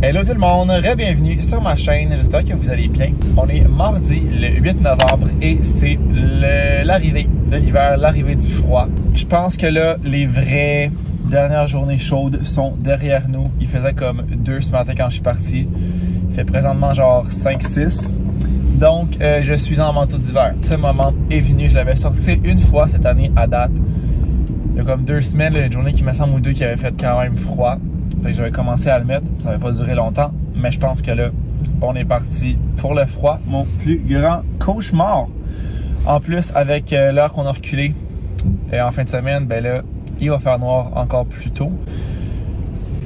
Hello tout le monde, bienvenue sur ma chaîne, j'espère que vous allez bien. On est mardi le 8 novembre et c'est l'arrivée de l'hiver, l'arrivée du froid. Je pense que là, les vraies dernières journées chaudes sont derrière nous. Il faisait comme 2 ce matin quand je suis parti. Il fait présentement genre 5-6. Donc, je suis en manteau d'hiver. Ce moment est venu, je l'avais sorti une fois cette année à date. Il y a comme 2 semaines, là, une journée qui me semble ou 2 qui avait fait quand même froid. Fait que j'avais commencé à le mettre, ça n'avait pas duré longtemps, mais je pense que là, on est parti pour le froid, mon plus grand cauchemar. En plus, avec l'heure qu'on a reculé en fin de semaine, ben là, il va faire noir encore plus tôt.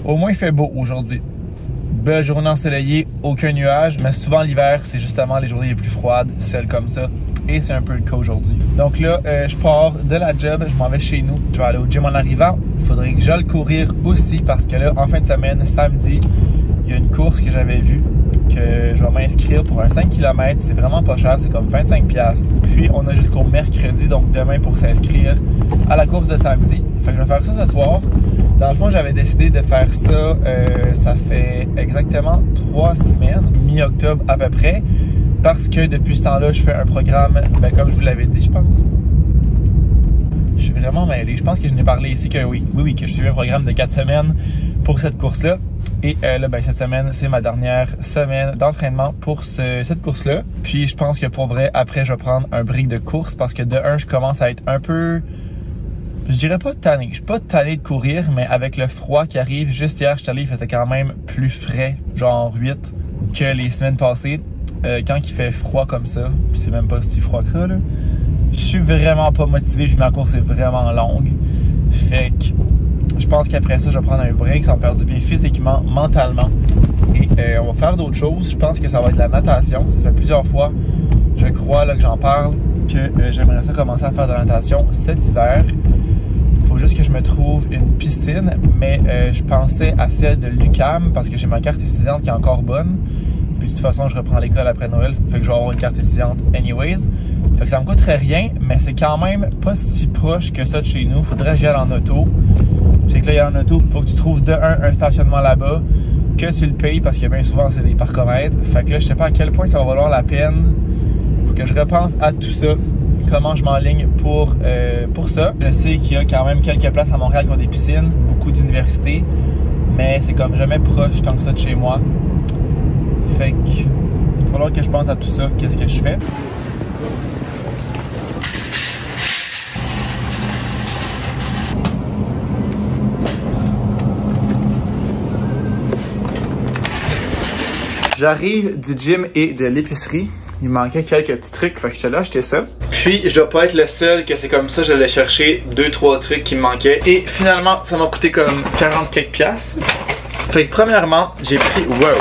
Au moins, il fait beau aujourd'hui. Belle journée ensoleillée, aucun nuage, mais souvent l'hiver, c'est justement les journées les plus froides, celles comme ça. Et c'est un peu le cas aujourd'hui. Donc là, je pars de la job, je m'en vais chez nous. Je vais aller au gym en arrivant. Il faudrait que j'aille courir aussi parce que là, en fin de semaine, samedi, il y a une course que j'avais vue que je vais m'inscrire pour un 5 km. C'est vraiment pas cher, c'est comme 25$. Puis on a jusqu'au mercredi, donc demain pour s'inscrire à la course de samedi. Fait que je vais faire ça ce soir. Dans le fond, j'avais décidé de faire ça, ça fait exactement 3 semaines, mi-octobre à peu près. Parce que depuis ce temps-là, je fais un programme, ben, comme je vous l'avais dit, je pense. Je suis vraiment mêlé. Je pense que je n'ai parlé ici que oui, que je suivais un programme de 4 semaines pour cette course-là. Et là, ben, cette semaine, c'est ma dernière semaine d'entraînement pour cette course-là. Puis je pense que pour vrai, après, je vais prendre un break de course parce que de un, je commence à être un peu... Je dirais pas tanné. Je suis pas tanné de courir, mais avec le froid qui arrive, juste hier, je suis allé, il faisait quand même plus frais, genre 8, que les semaines passées. Quand il fait froid comme ça, puis c'est même pas si froid que ça, là, je suis vraiment pas motivé, puis ma course est vraiment longue. Fait que je pense qu'après ça, je vais prendre un break, ça va me faire du bien physiquement, mentalement. Et on va faire d'autres choses. Je pense que ça va être de la natation. Ça fait plusieurs fois, je crois, là, que j'en parle, que j'aimerais ça commencer à faire de la natation cet hiver. Il faut juste que je me trouve une piscine, mais je pensais à celle de l'UQAM parce que j'ai ma carte étudiante qui est encore bonne. Puis de toute façon, je reprends l'école après Noël, fait que je vais avoir une carte étudiante anyways. Fait que ça me coûterait rien, mais c'est quand même pas si proche que ça de chez nous. Faudrait que j'y aille en auto. C'est que là, il y a en auto, faut que tu trouves de un stationnement là-bas, que tu le payes parce que bien souvent, c'est des parcomètres. Fait que là, je sais pas à quel point ça va valoir la peine. Faut que je repense à tout ça. Comment je m'enligne pour ça. Je sais qu'il y a quand même quelques places à Montréal qui ont des piscines, beaucoup d'universités, mais c'est comme jamais proche tant que ça de chez moi. Fait que, il va falloir que je pense à tout ça, qu'est-ce que je fais. J'arrive du gym et de l'épicerie. Il me manquait quelques petits trucs, fait que je suis allé acheter ça. Puis, je dois pas être le seul que c'est comme ça, j'allais chercher 2-3 trucs qui me manquaient. Et finalement, ça m'a coûté comme 40 quelques piastres. Fait que premièrement, j'ai pris... Wow!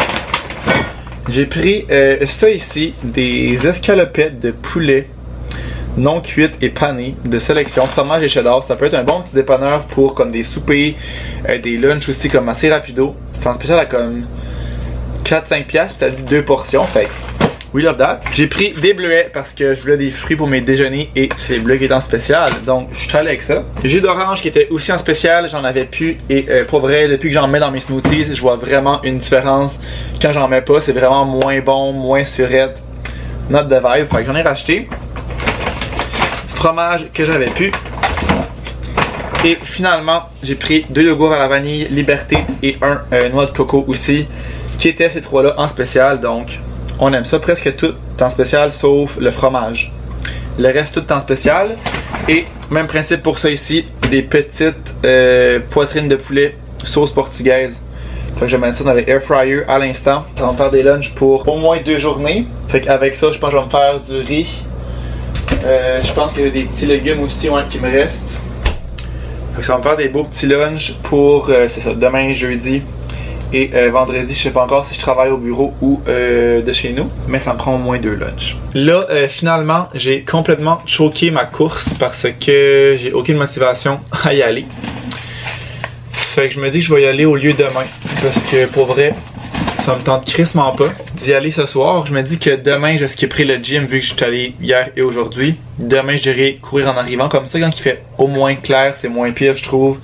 J'ai pris ça ici, des escalopettes de poulet non cuites et panées de sélection, fromage et cheddar. Ça peut être un bon petit dépanneur pour comme des soupers, des lunchs aussi comme assez rapido. C'est en spécial à comme 4-5$, puis ça dit 2 portions, fait we love that. J'ai pris des bleuets parce que je voulais des fruits pour mes déjeuners et c'est les bleuets qui étaient en spécial, donc je suis allé avec ça. Jus d'orange qui était aussi en spécial, j'en avais plus et pour vrai, depuis que j'en mets dans mes smoothies, je vois vraiment une différence. Quand j'en mets pas, c'est vraiment moins bon, moins surette. Note de vibe, fait que j'en ai racheté. Fromage que j'avais plus. Et finalement, j'ai pris 2 yogourts à la vanille Liberté et un noix de coco aussi, qui étaient ces 3-là en spécial, donc on aime ça presque tout en spécial sauf le fromage. Le reste tout en spécial. Et même principe pour ça ici, des petites poitrines de poulet sauce portugaise. Fait que je vais mettre ça dans le air fryer à l'instant. Ça va me faire des lunchs pour au moins 2 journées. Fait qu'avec ça, je pense que je vais me faire du riz. Je pense qu'il y a des petits légumes aussi qui me restent. Fait que ça va me faire des beaux petits lunchs pour c'est ça, demain jeudi. Et vendredi, je sais pas encore si je travaille au bureau ou de chez nous, mais ça me prend au moins 2 lunchs. Là, finalement, j'ai complètement choqué ma course parce que j'ai aucune motivation à y aller. Fait que je me dis que je vais y aller au lieu demain, parce que pour vrai, ça me tente crissement pas d'y aller ce soir. Je me dis que demain, je skipperai le gym vu que je suis allé hier et aujourd'hui. Demain, j'irai courir en arrivant. Comme ça, quand il fait au moins clair, c'est moins pire, je trouve,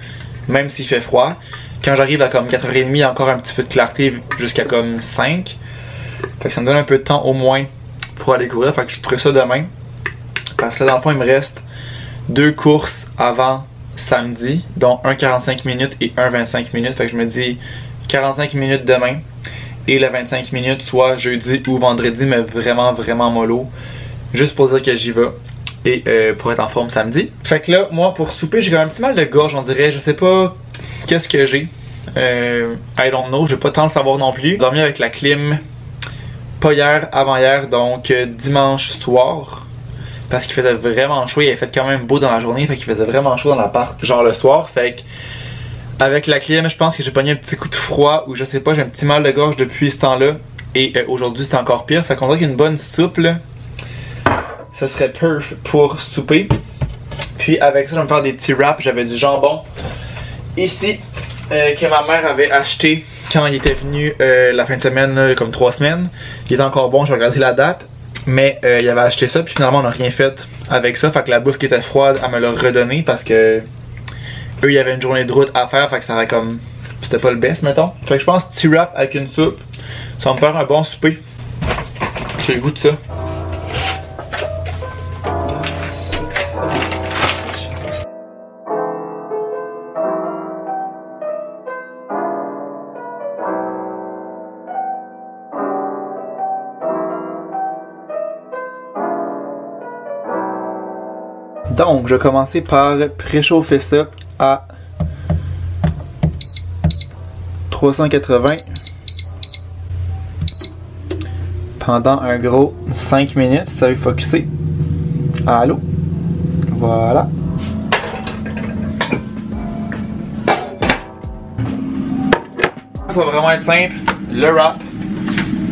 même s'il fait froid. Quand j'arrive à comme 4h30, il y a encore un petit peu de clarté jusqu'à comme 5. Fait que ça me donne un peu de temps au moins pour aller courir. Fait que je ferai ça demain. Parce que là, dans le fond, il me reste 2 courses avant samedi, dont un 45 minutes et un 25 minutes. Fait que je me dis 45 minutes demain et le 25 minutes soit jeudi ou vendredi, mais vraiment mollo. Juste pour dire que j'y vais et pour être en forme samedi. Fait que là, moi, pour souper, j'ai quand même un petit mal de gorge, on dirait. Je sais pas qu'est-ce que j'ai. I don't know, je vais pas tant le savoir non plus. J'ai dormi avec la clim, pas hier, avant hier, donc dimanche soir. Parce qu'il faisait vraiment chaud, il avait fait quand même beau dans la journée, fait qu'il faisait vraiment chaud dans l'appart, genre le soir, fait que avec la clim, je pense que j'ai pogné un petit coup de froid ou je sais pas, j'ai un petit mal de gorge depuis ce temps-là. Et aujourd'hui c'est encore pire, fait qu'on dirait qu'une bonne soupe là, ça serait perf pour souper. Puis avec ça, je vais me faire des petits wraps, j'avais du jambon ici que ma mère avait acheté quand il était venu la fin de semaine, là, comme 3 semaines. Il est encore bon, j'ai regardé la date. Mais il avait acheté ça, puis finalement on n'a rien fait avec ça. Fait que la bouffe qui était froide, elle me l'a redonné parce que eux, il y avait une journée de route à faire. Fait que ça aurait comme. C'était pas le best, mettons. Fait que je pense petit wrap avec une soupe, ça va me faire un bon souper. J'ai le goût de ça. Donc, je vais commencer par préchauffer ça à 380 pendant un gros 5 minutes. Ça va focusser à l'eau. Voilà. Ça va vraiment être simple. Le wrap,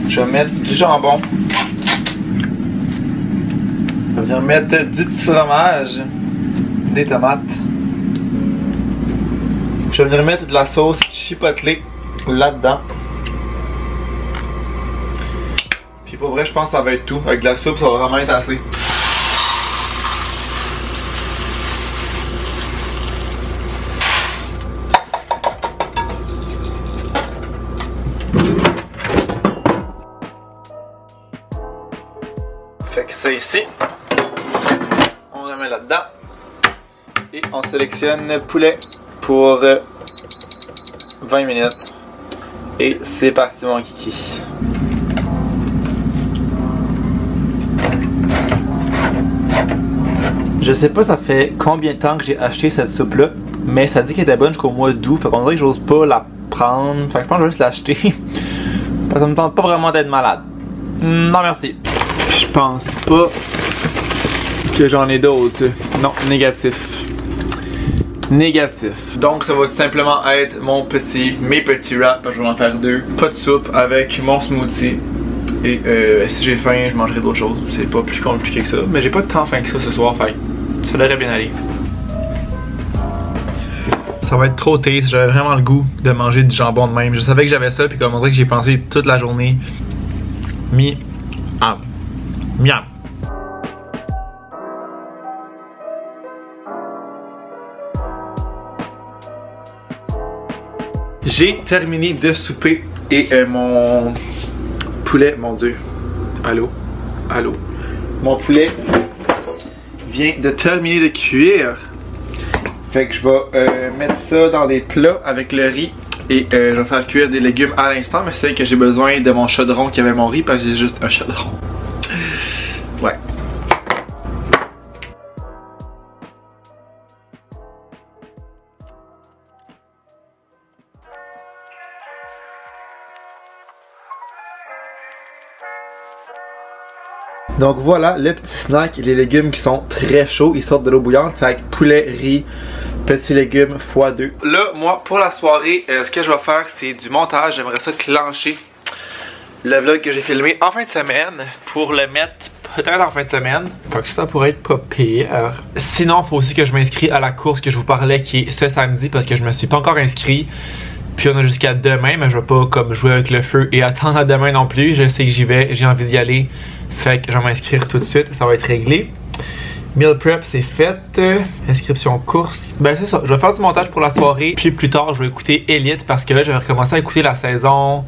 je vais mettre du jambon. Je vais venir mettre du petit fromage, des tomates. Je vais venir mettre de la sauce chipotle là-dedans. Puis pour vrai, je pense que ça va être tout. Avec de la soupe, ça va vraiment être assez. Fait que ça ici. Là-dedans et on sélectionne poulet pour 20 minutes et c'est parti mon kiki. Je sais pas ça fait combien de temps que j'ai acheté cette soupe là, mais ça dit qu'elle était bonne jusqu'au mois d'août, fait qu'on dirait que j'ose pas la prendre, fait que je pense que je vais juste l'acheter parce que ça me tente pas vraiment d'être malade. Non merci. Je pense pas que j'en ai d'autres. Non, négatif. Négatif. Donc ça va simplement être mes petits wraps. Je vais en faire 2. Pas de soupe avec mon smoothie. Et si j'ai faim, je mangerai d'autres choses. C'est pas plus compliqué que ça. Mais j'ai pas tant faim que ça ce soir. Fait ça devrait bien aller. Ça va être trop taste. J'avais vraiment le goût de manger du jambon de même. Je savais que j'avais ça. Puis comme on dirait que j'ai pensé toute la journée. Miam. Miam. J'ai terminé de souper et mon poulet, mon dieu, allô, mon poulet vient de terminer de cuire. Fait que je vais mettre ça dans des plats avec le riz et je vais faire cuire des légumes à l'instant, mais c'est que j'ai besoin de mon chaudron qui avait mon riz parce que j'ai juste un chaudron. Ouais. Donc voilà le petit snack, les légumes qui sont très chauds, ils sortent de l'eau bouillante, fait que poulet, riz, petits légumes x2. Là, moi, pour la soirée, ce que je vais faire, c'est du montage. J'aimerais ça clencher le vlog que j'ai filmé en fin de semaine pour le mettre peut-être en fin de semaine. Fait que ça pourrait être pas pire. Sinon, il faut aussi que je m'inscris à la course que je vous parlais qui est ce samedi parce que je me suis pas encore inscrit. Puis on a jusqu'à demain, mais je vais pas comme jouer avec le feu et attendre à demain non plus. Je sais que j'y vais, j'ai envie d'y aller. Fait que je vais m'inscrire tout de suite, ça va être réglé. Meal prep, c'est fait. Inscription course. Ben, c'est ça. Je vais faire du montage pour la soirée. Puis plus tard, je vais écouter Elite parce que là, je vais recommencer à écouter la saison.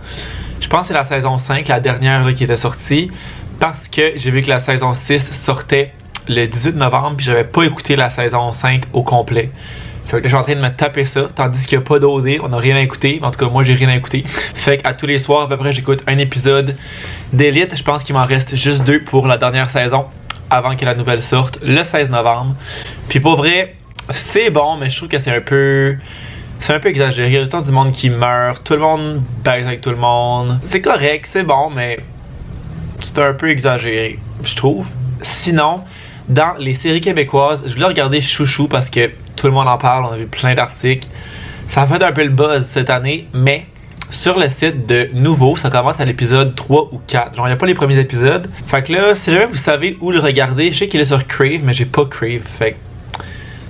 Je pense que c'est la saison 5, la dernière là, qui était sortie. Parce que j'ai vu que la saison 6 sortait le 18 novembre. Puis j'avais pas écouté la saison 5 au complet. Fait que là, je suis en train de me taper ça. Tandis qu'il n'y a pas d'OD. On n'a rien à écouter. En tout cas, moi, j'ai rien à écouter. Fait qu'à tous les soirs, à peu près, j'écoute un épisode d'Elite. Je pense qu'il m'en reste juste 2 pour la dernière saison, avant que la nouvelle sorte le 16 novembre. Puis pour vrai, c'est bon, mais je trouve que c'est un peu exagéré. Il y a autant du monde qui meurt, tout le monde baise avec tout le monde. C'est correct, c'est bon, mais c'est un peu exagéré, je trouve. Sinon, dans les séries québécoises, je voulais regarder Chouchou parce que tout le monde en parle, on a vu plein d'articles. Ça a fait un peu le buzz cette année, mais sur le site de Nouveau, ça commence à l'épisode 3 ou 4. Genre, il n'y a pas les premiers épisodes. Fait que là, si jamais vous savez où le regarder, je sais qu'il est sur Crave, mais j'ai pas Crave. Fait que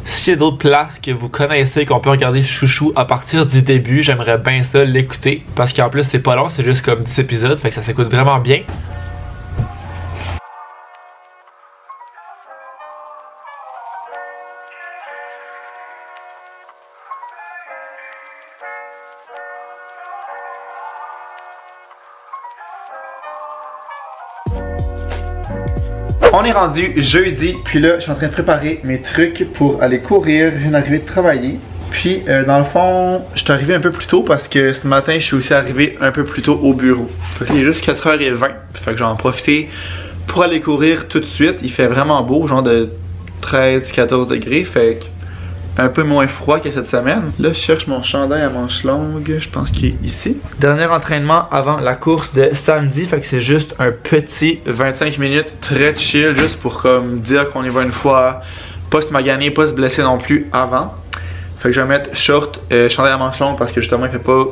s'il y a d'autres places que vous connaissez qu'on peut regarder Chouchou à partir du début, j'aimerais bien ça l'écouter. Parce qu'en plus, c'est pas long, c'est juste comme 10 épisodes. Fait que ça s'écoute vraiment bien. On est rendu jeudi, puis là, je suis en train de préparer mes trucs pour aller courir. Je viens d'arriver de travailler. Puis, dans le fond, je suis arrivé un peu plus tôt parce que ce matin, je suis aussi arrivé un peu plus tôt au bureau. Fait qu'il est juste 4h20. Fait que j'en ai profité pour aller courir tout de suite. Il fait vraiment beau, genre de 13-14 degrés. Fait que un peu moins froid que cette semaine. Là, je cherche mon chandail à manches longues. Je pense qu'il est ici. Dernier entraînement avant la course de samedi. Fait que c'est juste un petit 25 minutes très chill. Juste pour comme dire qu'on y va une fois. Pas se maganer, pas se blesser non plus avant. Fait que je vais mettre short, chandail à manches longues parce que justement il fait pas...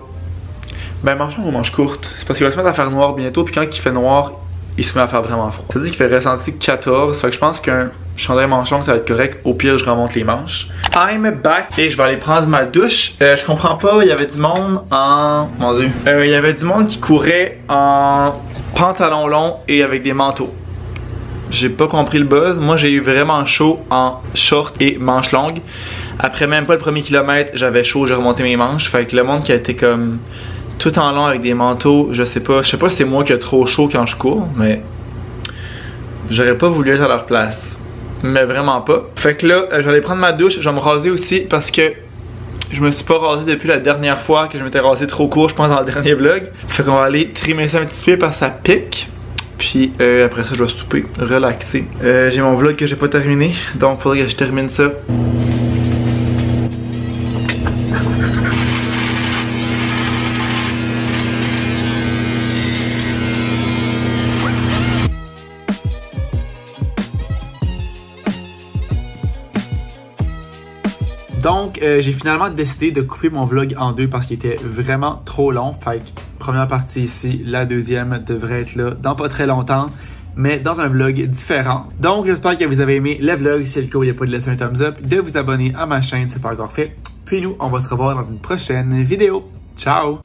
Ben manches longues ou manches courtes. C'est parce qu'il va se mettre à faire noir bientôt. Puis quand il fait noir, il se met à faire vraiment froid. Ça dit qu'il fait ressenti 14. Fait que je pense qu'un chandail manche longue ça va être correct. Au pire, je remonte les manches. I'm back et je vais aller prendre ma douche. Je comprends pas, il y avait du monde en... Mon Dieu. Il y avait du monde qui courait en pantalon long et avec des manteaux. J'ai pas compris le buzz. Moi, j'ai eu vraiment chaud en short et manches longues. Après même pas le premier kilomètre, j'avais chaud, j'ai remonté mes manches. Fait que le monde qui a été comme tout en long avec des manteaux, je sais pas si c'est moi qui ai trop chaud quand je cours, mais j'aurais pas voulu être à leur place. Mais vraiment pas. Fait que là, je vais aller prendre ma douche, je vais me raser aussi parce que je me suis pas rasé depuis la dernière fois que je m'étais rasé trop court, je pense dans le dernier vlog. Fait qu'on va aller trimer ça un petit peu parce que ça pique. Puis après ça, je vais souper, relaxer. J'ai mon vlog que j'ai pas terminé, donc faudrait que je termine ça. Donc, j'ai finalement décidé de couper mon vlog en deux parce qu'il était vraiment trop long. Fait que, première partie ici, la deuxième devrait être là dans pas très longtemps, mais dans un vlog différent. Donc, j'espère que vous avez aimé le vlog. Si c'est le cas, n'oubliez pas de laisser un thumbs up, de vous abonner à ma chaîne si ce n'est pas encore fait. Puis nous, on va se revoir dans une prochaine vidéo. Ciao!